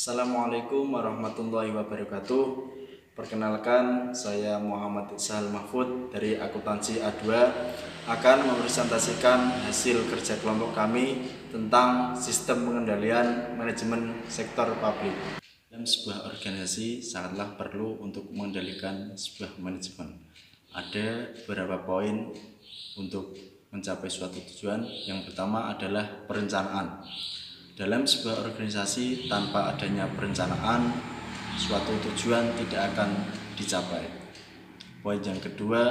Assalamualaikum warahmatullahi wabarakatuh. Perkenalkan, saya Muhammad Iqsal Mahfud dari Akuntansi A2 akan mempresentasikan hasil kerja kelompok kami tentang sistem pengendalian manajemen sektor publik. Dalam sebuah organisasi sangatlah perlu untuk mengendalikan sebuah manajemen. Ada beberapa poin untuk mencapai suatu tujuan. Yang pertama adalah perencanaan. Dalam sebuah organisasi tanpa adanya perencanaan, suatu tujuan tidak akan dicapai. Poin yang kedua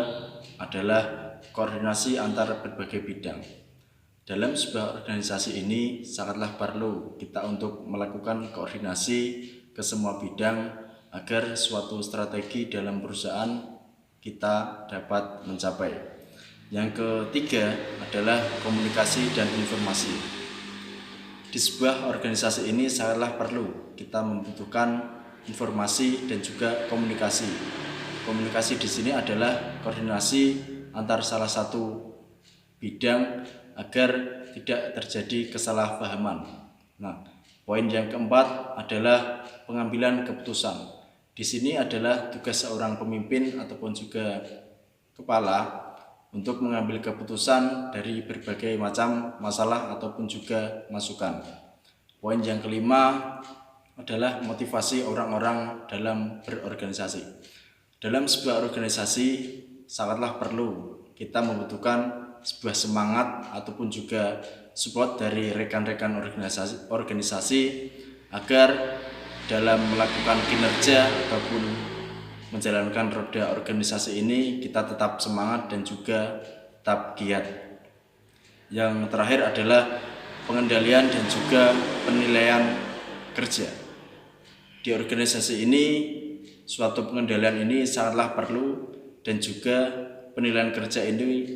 adalah koordinasi antara berbagai bidang. Dalam sebuah organisasi ini sangatlah perlu kita untuk melakukan koordinasi ke semua bidang agar suatu strategi dalam perusahaan kita dapat mencapai. Yang ketiga adalah komunikasi dan informasi. Di sebuah organisasi ini sangatlah perlu kita membutuhkan informasi dan juga komunikasi. Komunikasi di sini adalah koordinasi antar salah satu bidang agar tidak terjadi kesalahpahaman. Nah, poin yang keempat adalah pengambilan keputusan. Di sini adalah tugas seorang pemimpin ataupun juga kepala untuk mengambil keputusan dari berbagai macam masalah ataupun juga masukan. Poin yang kelima adalah motivasi orang-orang dalam berorganisasi. Dalam sebuah organisasi sangatlah perlu kita membutuhkan sebuah semangat ataupun juga support dari rekan-rekan organisasi agar dalam melakukan kinerja ataupun menjalankan roda organisasi ini kita tetap semangat dan juga tetap giat. Yang terakhir adalah pengendalian dan juga penilaian kerja. Di organisasi ini suatu pengendalian ini sangatlah perlu dan juga penilaian kerja ini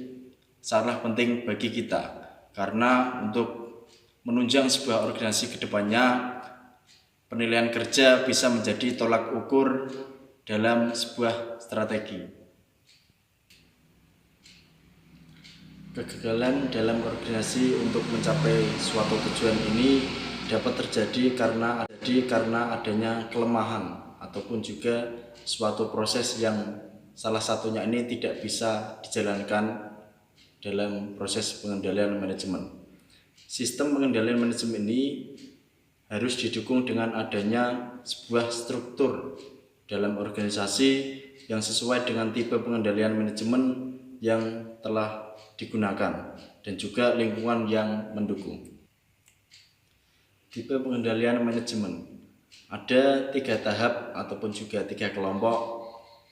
sangatlah penting bagi kita, karena untuk menunjang sebuah organisasi ke depannya penilaian kerja bisa menjadi tolak ukur dalam sebuah strategi. Kegagalan dalam organisasi untuk mencapai suatu tujuan ini dapat terjadi karena adanya kelemahan ataupun juga suatu proses yang salah satunya ini tidak bisa dijalankan dalam proses pengendalian manajemen. Sistem pengendalian manajemen ini harus didukung dengan adanya sebuah struktur dalam organisasi yang sesuai dengan tipe pengendalian manajemen yang telah digunakan dan juga lingkungan yang mendukung. Tipe pengendalian manajemen ada 3 tahap ataupun juga 3 kelompok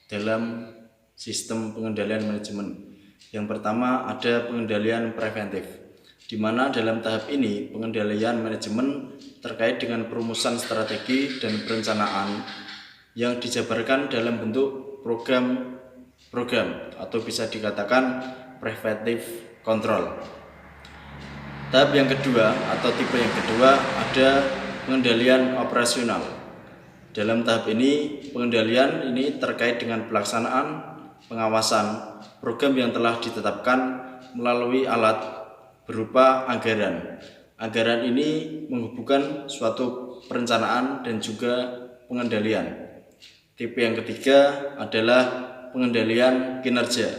dalam sistem pengendalian manajemen. Yang pertama ada pengendalian preventif, di mana dalam tahap ini pengendalian manajemen terkait dengan perumusan strategi dan perencanaan yang dijabarkan dalam bentuk program atau bisa dikatakan preventive control. Tahap yang kedua atau tipe yang kedua ada pengendalian operasional. Dalam tahap ini pengendalian ini terkait dengan pelaksanaan pengawasan program yang telah ditetapkan melalui alat berupa anggaran. Anggaran ini menghubungkan suatu perencanaan dan juga pengendalian. Tipe yang ketiga adalah pengendalian kinerja.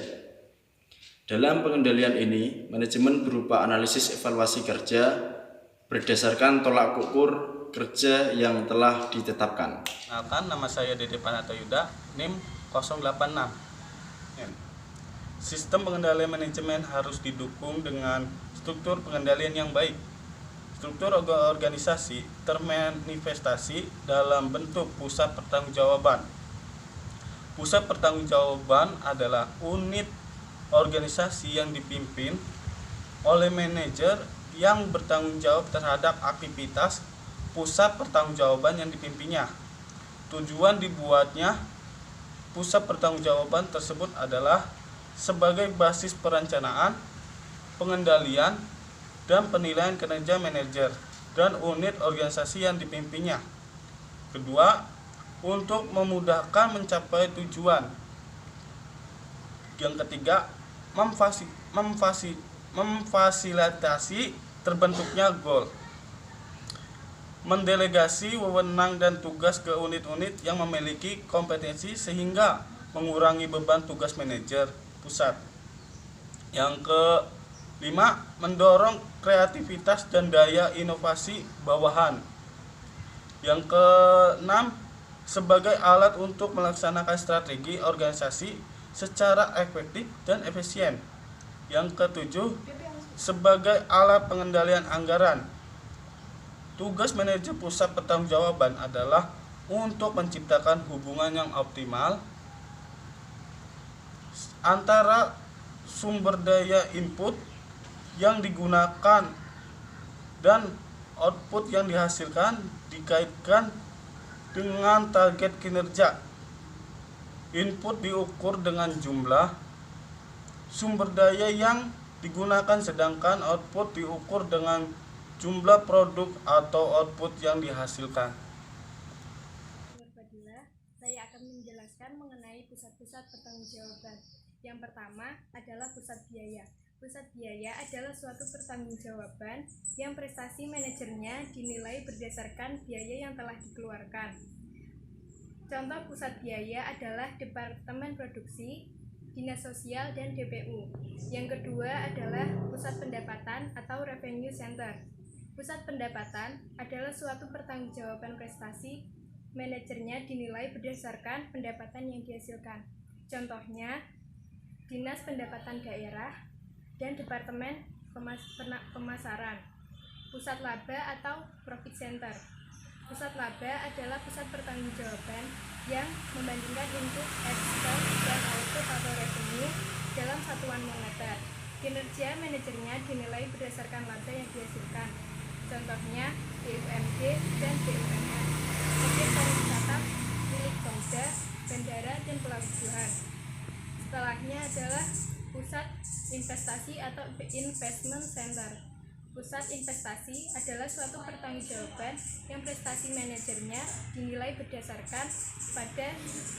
Dalam pengendalian ini, manajemen berupa analisis evaluasi kerja berdasarkan tolak ukur kerja yang telah ditetapkan. Kenalkan, nama saya Dede Panatayuda, NIM 086. Sistem pengendalian manajemen harus didukung dengan struktur pengendalian yang baik. Struktur organisasi termanifestasi dalam bentuk pusat pertanggungjawaban. Pusat pertanggungjawaban adalah unit organisasi yang dipimpin oleh manajer yang bertanggung jawab terhadap aktivitas pusat pertanggungjawaban yang dipimpinnya. Tujuan dibuatnya pusat pertanggungjawaban tersebut adalah sebagai basis perencanaan, pengendalian, dan penilaian kinerja manajer dan unit organisasi yang dipimpinnya. Kedua, untuk memudahkan mencapai tujuan. Yang ketiga, memfasilitasi terbentuknya goal. mendelegasi wewenang dan tugas ke unit-unit yang memiliki kompetensi sehingga mengurangi beban tugas manajer pusat. Yang kelima, mendorong kreativitas dan daya inovasi bawahan. Yang keenam, sebagai alat untuk melaksanakan strategi organisasi secara efektif dan efisien. Yang ketujuh, sebagai alat pengendalian anggaran. Tugas manajer pusat pertanggungjawaban adalah untuk menciptakan hubungan yang optimal antara sumber daya input yang digunakan dan output yang dihasilkan dikaitkan dengan target kinerja. Input diukur dengan jumlah sumber daya yang digunakan, sedangkan output diukur dengan jumlah produk atau output yang dihasilkan. Saya akan menjelaskan mengenai pusat-pusat pertanggungjawaban. Yang pertama adalah pusat biaya. Pusat biaya adalah suatu pertanggungjawaban yang prestasi manajernya dinilai berdasarkan biaya yang telah dikeluarkan. Contoh pusat biaya adalah Departemen Produksi, Dinas Sosial, dan DPU. Yang kedua adalah pusat pendapatan atau Revenue Center. Pusat pendapatan adalah suatu pertanggungjawaban prestasi manajernya dinilai berdasarkan pendapatan yang dihasilkan. Contohnya, Dinas Pendapatan Daerah dan Departemen Pemasaran. Pusat laba atau Profit Center. Pusat laba adalah pusat pertanggungjawaban yang membandingkan input, expense, dan output atau revenue dalam satuan moneter. Kinerja manajernya dinilai berdasarkan laba yang dihasilkan. Contohnya BUMD dan BUMN. Objek pariwisata milik Pemda, bandara, dan pelabuhan. Setelahnya adalah pusat investasi atau investment center. Pusat investasi adalah suatu pertanggungjawaban yang prestasi manajernya dinilai berdasarkan pada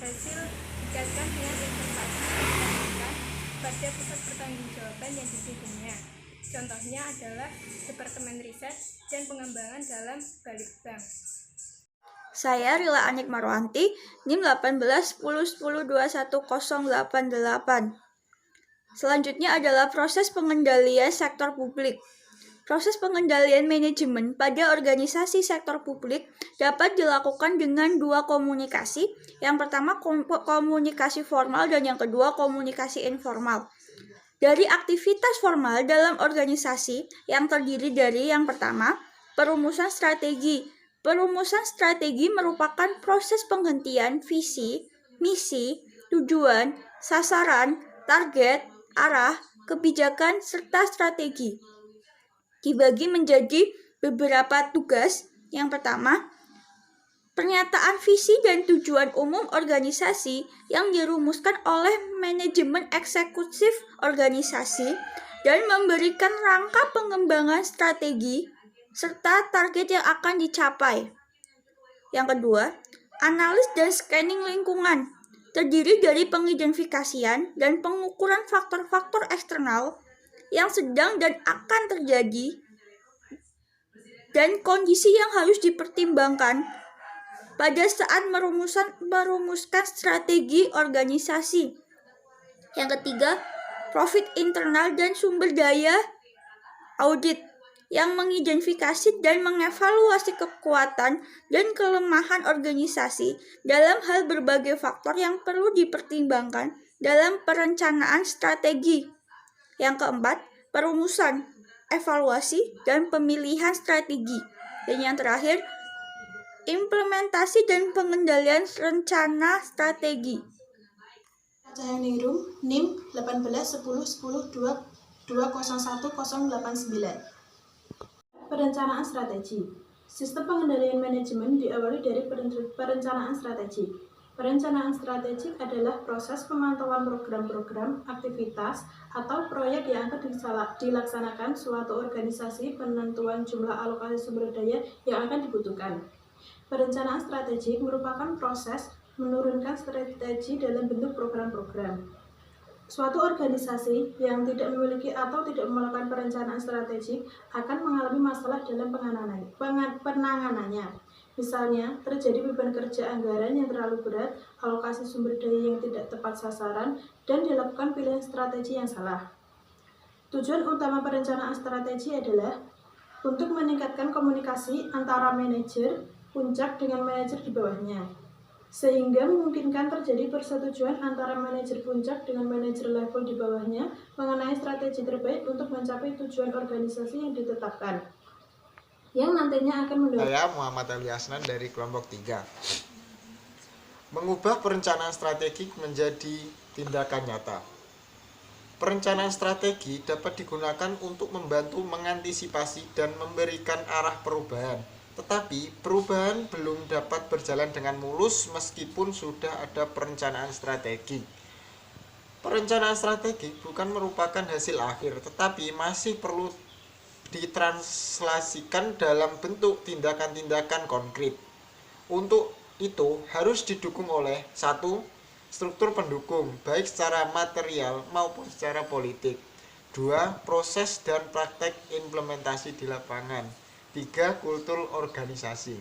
hasil dikaitkan dengan investasi yang dilakukan pada pusat pertanggungjawaban yang dipilihnya. Contohnya adalah Departemen Riset dan Pengembangan dalam Balitbank. Saya Rila Anik Marwanti, NIM 1810102188. Selanjutnya adalah proses pengendalian sektor publik. Proses pengendalian manajemen pada organisasi sektor publik dapat dilakukan dengan dua komunikasi. Yang pertama komunikasi formal dan yang kedua komunikasi informal. Dari aktivitas formal dalam organisasi yang terdiri dari yang pertama, perumusan strategi. Perumusan strategi merupakan proses penghentian visi, misi, tujuan, sasaran, target, arah, kebijakan, serta strategi. Dibagi menjadi beberapa tugas. Yang pertama, pernyataan visi dan tujuan umum organisasi yang dirumuskan oleh manajemen eksekutif organisasi dan memberikan rangka pengembangan strategi serta target yang akan dicapai. Yang kedua, analis dan scanning lingkungan terdiri dari pengidentifikasian dan pengukuran faktor-faktor eksternal yang sedang dan akan terjadi dan kondisi yang harus dipertimbangkan pada saat merumuskan strategi organisasi. Yang ketiga, profit internal dan sumber daya audit yang mengidentifikasi dan mengevaluasi kekuatan dan kelemahan organisasi dalam hal berbagai faktor yang perlu dipertimbangkan dalam perencanaan strategi. Yang keempat, perumusan, evaluasi, dan pemilihan strategi. Dan yang terakhir, implementasi dan pengendalian rencana strategi. Saya Ningrum, NIM 18101022011089. Perencanaan strategi. Sistem pengendalian manajemen diawali dari perencanaan strategi. Perencanaan strategik adalah proses pemantauan program-program, aktivitas, atau proyek yang akan dilaksanakan suatu organisasi, penentuan jumlah alokasi sumber daya yang akan dibutuhkan. Perencanaan strategik merupakan proses menurunkan strategi dalam bentuk program-program. Suatu organisasi yang tidak memiliki atau tidak melakukan perencanaan strategik akan mengalami masalah dalam penanganannya. Misalnya, terjadi beban kerja anggaran yang terlalu berat, alokasi sumber daya yang tidak tepat sasaran, dan dilakukan pilihan strategi yang salah. Tujuan utama perencanaan strategi adalah untuk meningkatkan komunikasi antara manajer puncak dengan manajer di bawahnya, sehingga memungkinkan terjadi persetujuan antara manajer puncak dengan manajer level di bawahnya mengenai strategi terbaik untuk mencapai tujuan organisasi yang ditetapkan, yang nantinya akan mendorong. Saya Muhammad Ali Asnan dari kelompok 3. Mengubah perencanaan strategik menjadi tindakan nyata. Perencanaan strategi dapat digunakan untuk membantu mengantisipasi dan memberikan arah perubahan. Tetapi perubahan belum dapat berjalan dengan mulus meskipun sudah ada perencanaan strategi. Perencanaan strategi bukan merupakan hasil akhir, tetapi masih perlu ditranslasikan dalam bentuk tindakan-tindakan konkret. Untuk itu harus didukung oleh 1. Struktur pendukung, baik secara material maupun secara politik. 2. Proses dan praktek implementasi di lapangan. 3. Kultur organisasi.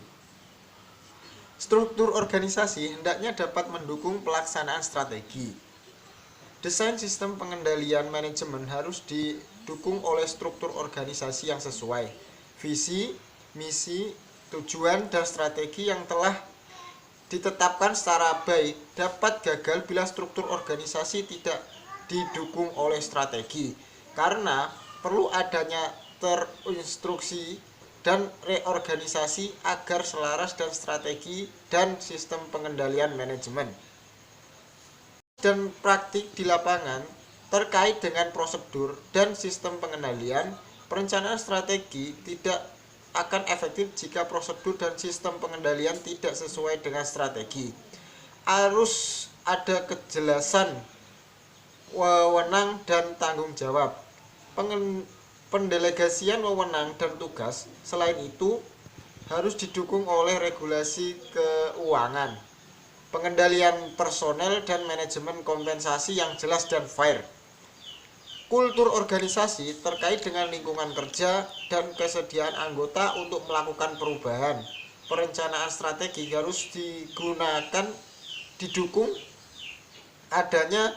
Struktur organisasi hendaknya dapat mendukung pelaksanaan strategi. Desain sistem pengendalian manajemen harus didukung oleh struktur organisasi yang sesuai. Visi, misi, tujuan, dan strategi yang telah ditetapkan secara baik dapat gagal bila struktur organisasi tidak didukung oleh strategi, karena perlu adanya terinstruksi dan reorganisasi agar selaras dan strategi dan sistem pengendalian manajemen dan praktik di lapangan terkait dengan prosedur dan sistem pengendalian. Perencanaan strategi tidak akan efektif jika prosedur dan sistem pengendalian tidak sesuai dengan strategi. Harus ada kejelasan wewenang dan tanggung jawab, pendelegasian wewenang dan tugas. Selain itu, harus didukung oleh regulasi keuangan, pengendalian personel, dan manajemen kompensasi yang jelas dan fair. Kultur organisasi terkait dengan lingkungan kerja dan kesediaan anggota untuk melakukan perubahan. Perencanaan strategi harus didukung adanya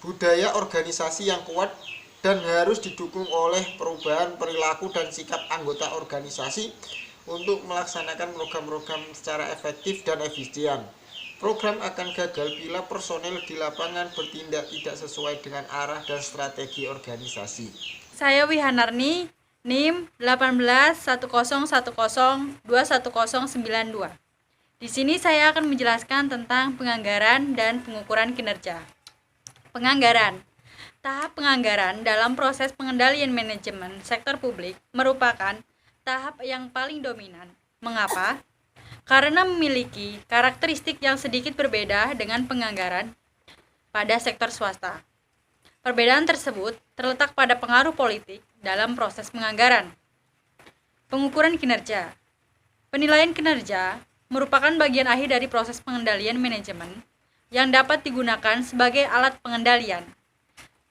budaya organisasi yang kuat dan harus didukung oleh perubahan perilaku dan sikap anggota organisasi untuk melaksanakan program-program secara efektif dan efisien. Program akan gagal bila personel di lapangan bertindak tidak sesuai dengan arah dan strategi organisasi. Saya Wihanarni, NIM 18.1010.21092. Di sini saya akan menjelaskan tentang penganggaran dan pengukuran kinerja. Penganggaran. Tahap penganggaran dalam proses pengendalian manajemen sektor publik merupakan tahap yang paling dominan. Mengapa? Karena memiliki karakteristik yang sedikit berbeda dengan penganggaran pada sektor swasta. Perbedaan tersebut terletak pada pengaruh politik dalam proses penganggaran. Pengukuran kinerja. Penilaian kinerja merupakan bagian akhir dari proses pengendalian manajemen yang dapat digunakan sebagai alat pengendalian.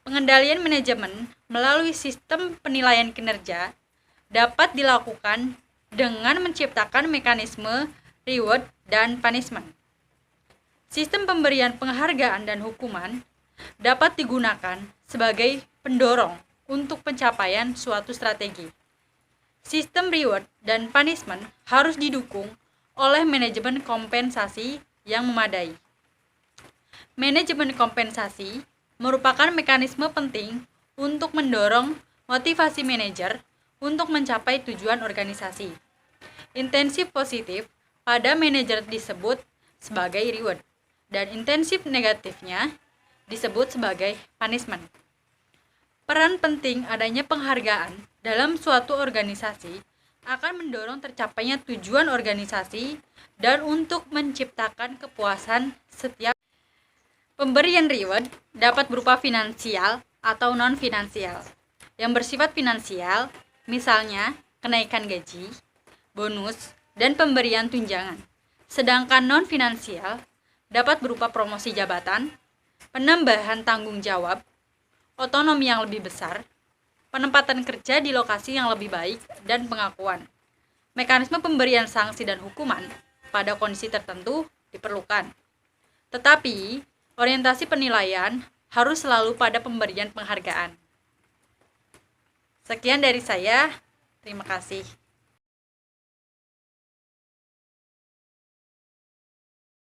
Pengendalian manajemen melalui sistem penilaian kinerja dapat dilakukan dengan menciptakan mekanisme reward dan punishment. Sistem pemberian penghargaan dan hukuman dapat digunakan sebagai pendorong untuk pencapaian suatu strategi. Sistem reward dan punishment harus didukung oleh manajemen kompensasi yang memadai. Manajemen kompensasi merupakan mekanisme penting untuk mendorong motivasi manajer untuk mencapai tujuan organisasi. Intensif positif pada manajer disebut sebagai reward, dan intensif negatifnya disebut sebagai punishment. Peran penting adanya penghargaan dalam suatu organisasi akan mendorong tercapainya tujuan organisasi dan untuk menciptakan kepuasan setiap. Pemberian reward dapat berupa finansial atau non-finansial. Yang bersifat finansial, misalnya kenaikan gaji, bonus, dan pemberian tunjangan. Sedangkan non-finansial dapat berupa promosi jabatan, penambahan tanggung jawab, otonomi yang lebih besar, penempatan kerja di lokasi yang lebih baik, dan pengakuan. Mekanisme pemberian sanksi dan hukuman pada kondisi tertentu diperlukan. Tetapi, orientasi penilaian harus selalu pada pemberian penghargaan. Sekian dari saya. Terima kasih.